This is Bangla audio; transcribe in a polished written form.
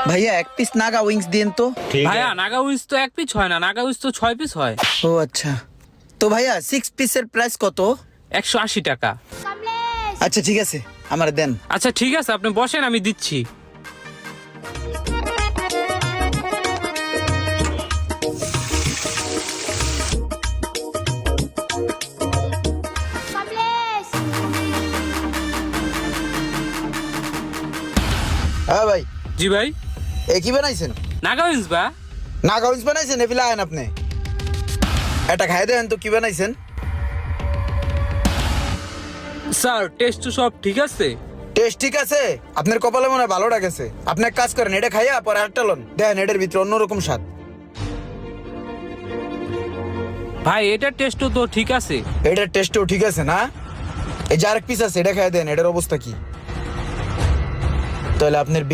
ভাইয়া এক পিস নাগা উইংস দিন তো। ভাইয়া নাগা উইস তো 1 পিস হয় না, নাগা উইস তো 6 পিস হয়। ও আচ্ছা, তো ভাইয়া 6 পিসের প্রাইস কত? 180 টাকা। আচ্ছা ঠিক আছে, আমার দেন। আচ্ছা ঠিক আছে, আপনি বসেন, আমি দিচ্ছি। হ্যাঁ ভাই। জি ভাই। এ কি বানাইছেন? নাগা উইস বা নাগা উইংস বানাইছেন? এফিলা আয়েন আপনি, এটা খাই দেন তো কি বানাইছেন। স্যার, টেস্ট তো সব ঠিক আছে। টেস্ট ঠিক আছে, আপনার কপালে মনে হয় ভালো ডাকেছে। আপনি এক কাজ করেন, এটা খাইয়া পরে আরেকটা লন, দেখেন এটার ভিতরে অন্যরকম স্বাদ। ভাই এটার টেস্টও তো ঠিক আছে। এটার টেস্টও ঠিক আছে না? এই যে আরেক পিস আছে, এটা খাইয়া দেন, এটার অবস্থা কি? তাহলে আপনার